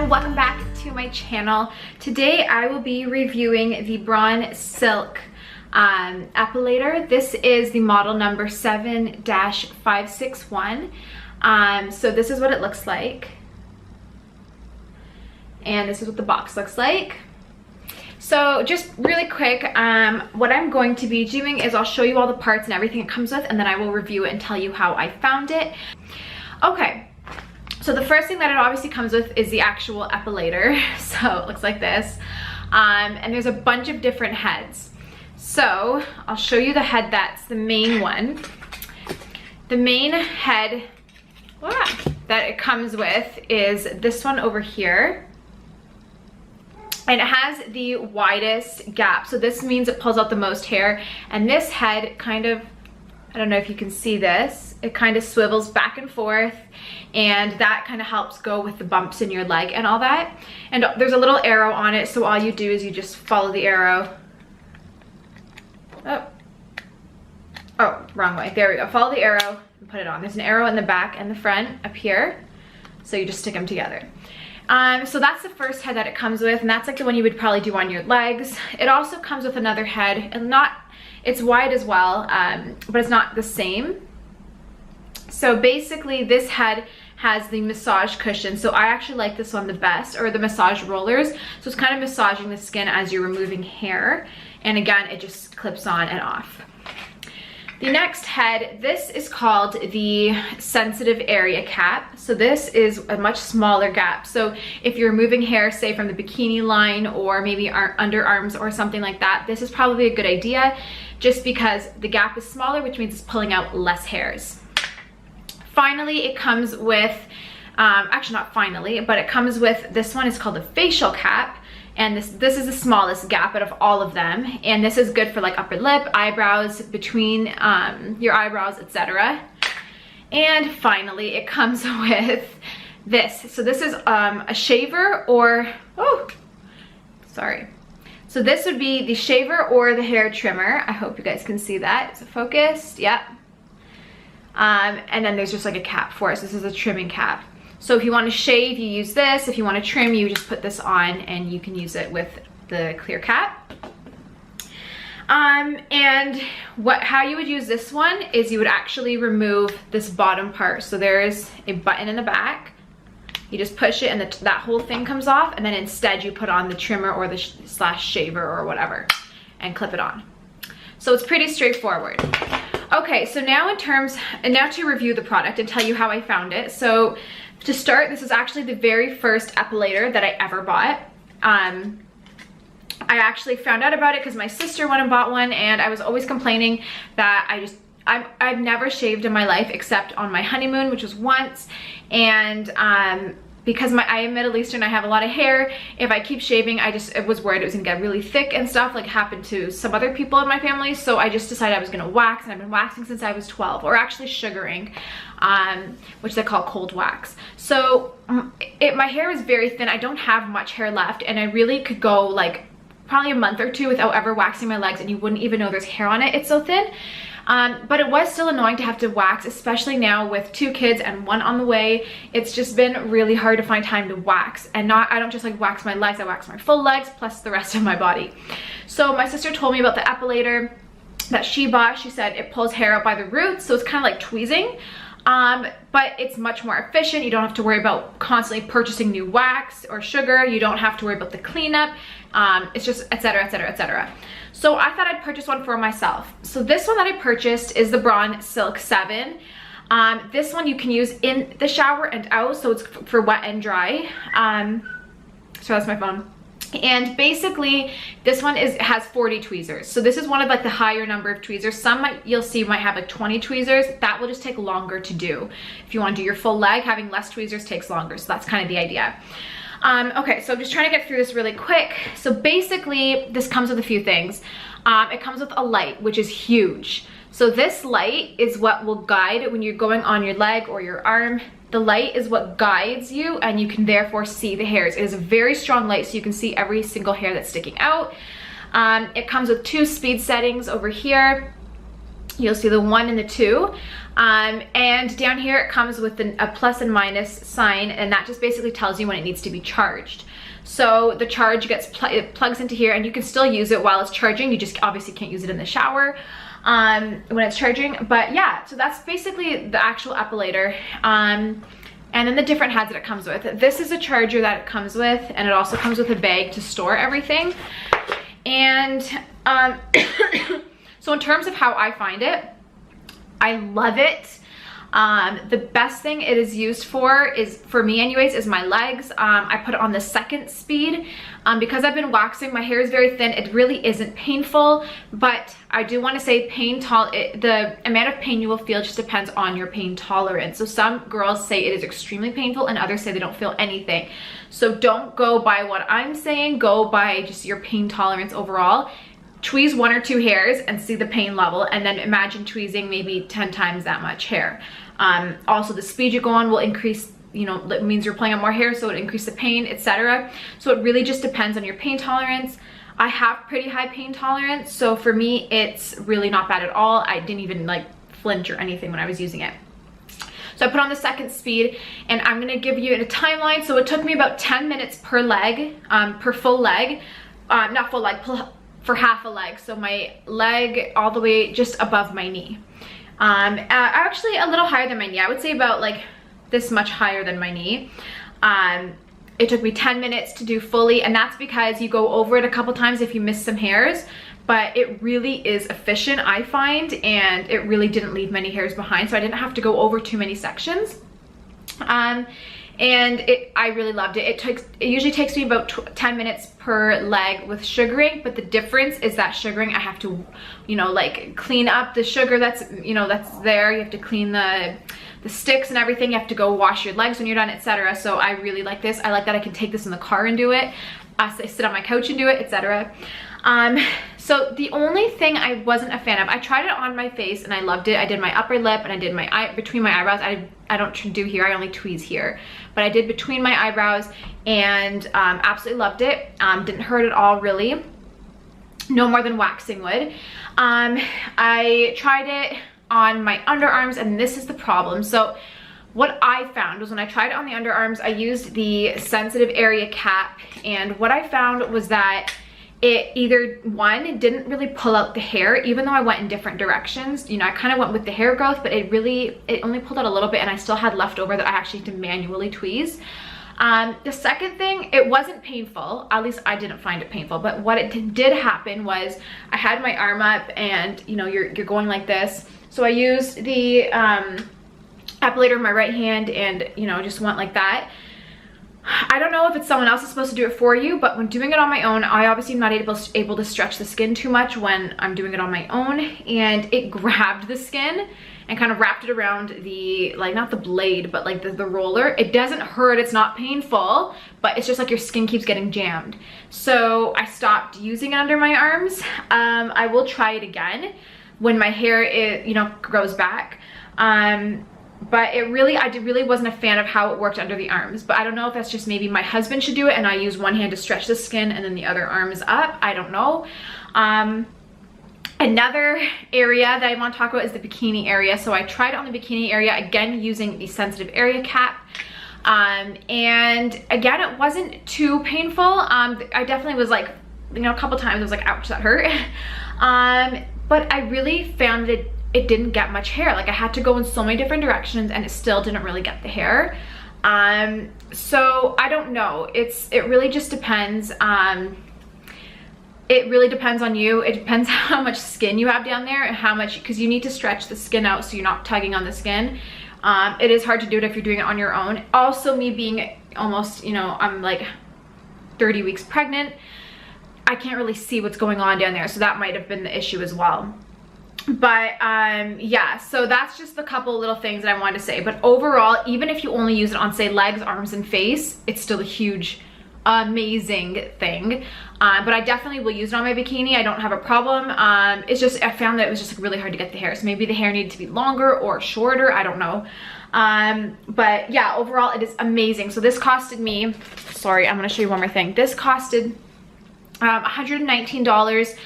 everyone, welcome back to my channel. Today I will be reviewing the Braun Silk epilator. This is the model number 7-561. So this is what it looks like. And this is what the box looks like. So just really quick, what I'm going to be doing is I'll show you all the parts and everything it comes with, and then I will review it and tell you how I found it. Okay. So the first thing that it obviously comes with is the actual epilator. So it looks like this. And there's a bunch of different heads. So I'll show you the head that's the main one. The main head that it comes with is this one over here. And it has the widest gap. So this means it pulls out the most hair. And this head kind of, I don't know if you can see this, it kind of swivels back and forth, and that kind of helps go with the bumps in your leg and all that. And there's a little arrow on it, so all you do is you just follow the arrow. Oh, wrong way. There we go. Follow the arrow and put it on. There's an arrow in the back and the front up here, so you just stick them together. So that's the first head that it comes with, and that's like the one you would probably do on your legs. It also comes with another head, and it's wide as well, but it's not the same. So basically this head has the massage cushion. So I actually like this one the best, or the massage rollers. So it's kind of massaging the skin as you're removing hair. And again, it just clips on and off. The next head, this is called the sensitive area cap. So this is a much smaller gap. So if you're removing hair, say from the bikini line or maybe underarms or something like that, this is probably a good idea just because the gap is smaller, which means it's pulling out less hairs. Finally, it comes with, actually not finally, but it comes with this one. It's called a facial cap. And this is the smallest gap out of all of them. And this is good for like upper lip, eyebrows, between your eyebrows, etc. And finally, it comes with this. So this is a shaver or, So this would be the shaver or the hair trimmer. I hope you guys can see that. Is it focused? Yep. And then there's just like a cap for us. This is a trimming cap. So if you want to shave, you use this. If you want to trim, you just put this on and you can use it with the clear cap. And how you would use this one is you would actually remove this bottom part. So there is a button in the back. You just push it and that whole thing comes off, and then instead you put on the trimmer or the slash shaver or whatever and clip it on. So it's pretty straightforward. Okay, so now to review the product and tell you how I found it. So to start, this is actually the very first epilator that I ever bought. I actually found out about it because my sister went and bought one, and I was always complaining that I've never shaved in my life except on my honeymoon, which was once. And because I am Middle Eastern, I have a lot of hair. If I keep shaving, I was worried it was gonna get really thick and stuff, like happened to some other people in my family. So I just decided I was gonna wax, and I've been waxing since I was 12, or actually sugaring, which they call cold wax. So my hair is very thin. I don't have much hair left, and I really could go like probably a month or two without ever waxing my legs, and you wouldn't even know there's hair on it. It's so thin. But it was still annoying to have to wax, especially now with 2 kids and 1 on the way. It's just been really hard to find time to wax. And I don't just like wax my legs, I wax my full legs plus the rest of my body. So my sister told me about the epilator that she bought. She said it pulls hair out by the roots, so it's kind of like tweezing. But it's much more efficient. You don't have to worry about constantly purchasing new wax or sugar. You don't have to worry about the cleanup. It's just etc, etc, etc. So I thought I'd purchase one for myself. So this one that I purchased is the Braun Silk 7. This one you can use in the shower and out, so it's for wet and dry. So that's my phone. And basically this one has 40 tweezers. So this is one of like the higher number of tweezers. Some you'll see might have like 20 tweezers. That will just take longer to do. If you want to do your full leg, having less tweezers takes longer. So that's kind of the idea. Okay, so I'm just trying to get through this really quick. So basically this comes with a few things. It comes with a light, which is huge. So this light is what will guide when you're going on your leg or your arm. The light is what guides you, and you can therefore see the hairs. It is a very strong light, so you can see every single hair that's sticking out. It comes with 2 speed settings over here. You'll see the 1 and the 2. And down here it comes with a plus and minus sign, and that just basically tells you when it needs to be charged. So the charge gets it plugs into here, and you can still use it while it's charging. You just obviously can't use it in the shower when it's charging. But yeah, so that's basically the actual epilator. And then the different heads that it comes with. This is a charger that it comes with, and it also comes with a bag to store everything. And so in terms of how I find it, I love it. The best thing it is used for is, for me anyways, is my legs. I put it on the second speed. Because I've been waxing, my hair is very thin. It really isn't painful, but I do want to say the amount of pain you will feel just depends on your pain tolerance. So some girls say it is extremely painful and others say they don't feel anything. So don't go by what I'm saying, go by just your pain tolerance overall. Tweeze 1 or 2 hairs and see the pain level, and then imagine tweezing maybe 10 times that much hair. Also the speed you go on will increase, you know, it means you're playing on more hair, so it increases the pain, etc. So it really just depends on your pain tolerance. I have pretty high pain tolerance, so for me it's really not bad at all. I didn't even like flinch or anything when I was using it. So I put on the second speed, and I'm gonna give you a timeline. So it took me about 10 minutes per leg, per full leg, not full leg, for half a leg. So my leg all the way just above my knee. Actually a little higher than my knee. I would say about like this much higher than my knee. It took me 10 minutes to do fully, and that's because you go over it a couple times if you miss some hairs, but it really is efficient, I find, and it really didn't leave many hairs behind, so I didn't have to go over too many sections. And I really loved it. It usually takes me about 10 minutes per leg with sugaring, but the difference is that sugaring I have to, you know, like clean up the sugar that's, you know, that's there. You have to clean the sticks and everything. You have to go wash your legs when you're done, etc. So I really like this. I like that I can take this in the car and do it. I sit on my couch and do it, etc. So the only thing I wasn't a fan of, I tried it on my face and I loved it. I did my upper lip and I did my between my eyebrows. I don't do here, I only tweeze here, but I did between my eyebrows, and absolutely loved it. Didn't hurt at all, really. No more than waxing would. I tried it on my underarms, and this is the problem. So what I found was when I tried it on the underarms, I used the sensitive area cap, and what I found was that it either, one, it didn't really pull out the hair, even though I went in different directions. You know, I kind of went with the hair growth, but it only pulled out a little bit, and I still had leftover that I actually had to manually tweeze. The second thing, it wasn't painful. At least I didn't find it painful, but what it did happen was I had my arm up, and you know, you're going like this. So I used the epilator in my right hand, and you know, just went like that. I don't know if it's someone else is supposed to do it for you, but when doing it on my own, I obviously am not able to stretch the skin too much when I'm doing it on my own, and it grabbed the skin and kind of wrapped it around the, like, not the blade, but like the roller. It doesn't hurt, it's not painful, but it's just like your skin keeps getting jammed. So I stopped using it under my arms. I will try it again when my hair, you know, grows back. But I really wasn't a fan of how it worked under the arms. But I don't know if that's just maybe my husband should do it and I use one hand to stretch the skin and then the other arm is up. I don't know. Another area that I want to talk about is the bikini area. So I tried it on the bikini area, again using the sensitive area cap. And again, it wasn't too painful. I definitely was like, you know, a couple times I was like, ouch, that hurt. But I really found it didn't get much hair. Like, I had to go in so many different directions and it still didn't really get the hair. So I don't know. It really just depends. It really depends on you. It depends how much skin you have down there and how much, because you need to stretch the skin out so you're not tugging on the skin. It is hard to do it if you're doing it on your own. Also, me being almost, you know, I'm like 30 weeks pregnant, I can't really see what's going on down there, so that might have been the issue as well. But yeah, so that's just a couple little things that I wanted to say. But overall, even if you only use it on, say, legs, arms, and face, it's still a huge, amazing thing. But I definitely will use it on my bikini. I don't have a problem. It's just, I found that it was just really hard to get the hair. So maybe the hair needed to be longer or shorter, I don't know. But yeah, overall it is amazing. So this costed me, sorry, I'm gonna show you one more thing. This costed $119.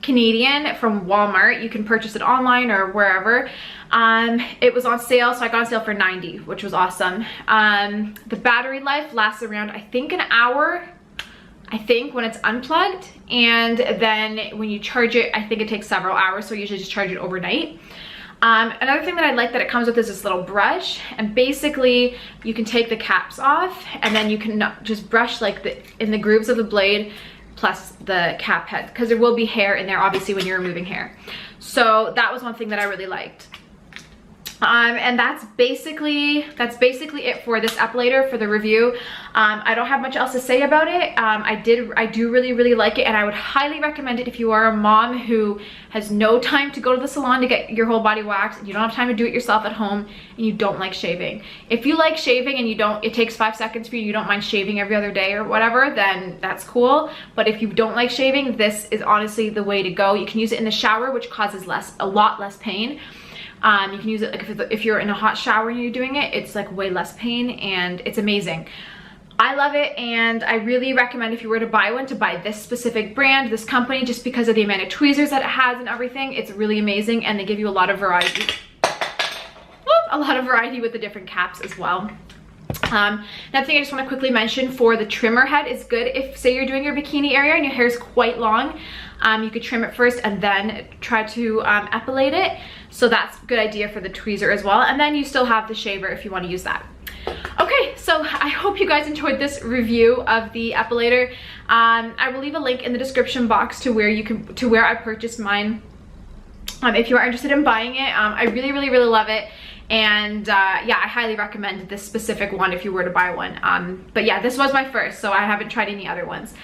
Canadian from Walmart. You can purchase it online or wherever. It was on sale, so I got on sale for $90, which was awesome. The battery life lasts around, I think, an hour, I think, when it's unplugged, and then when you charge it, I think it takes several hours, so I usually just charge it overnight. Another thing that I like that it comes with is this little brush, and basically you can take the caps off and then you can just brush like in the grooves of the blade plus the cap head, because there will be hair in there obviously when you're removing hair. So that was one thing that I really liked. And that's basically it for this epilator, for the review. I don't have much else to say about it. I do really like it, and I would highly recommend it if you are a mom who has no time to go to the salon to get your whole body waxed, and you don't have time to do it yourself at home, and you don't like shaving. If you like shaving and it takes 5 seconds for you, you don't mind shaving every other day or whatever, then that's cool. But if you don't like shaving, this is honestly the way to go. You can use it in the shower, which causes a lot less pain. You can use it like if you're in a hot shower and you're doing it, it's like way less pain, and it's amazing. I love it, and I really recommend if you were to buy one, to buy this specific brand, this company, just because of the amount of tweezers that it has and everything. It's really amazing, and they give you a lot of variety. A lot of variety with the different caps as well. Another thing I just want to quickly mention for the trimmer head is good if, say, you're doing your bikini area and your hair is quite long. You could trim it first and then try to epilate it. So that's a good idea for the tweezer as well. And then you still have the shaver if you want to use that. Okay, so I hope you guys enjoyed this review of the epilator. I will leave a link in the description box to where I purchased mine. If you are interested in buying it, I really love it. And yeah, I highly recommend this specific one if you were to buy one. But yeah, this was my first, so I haven't tried any other ones.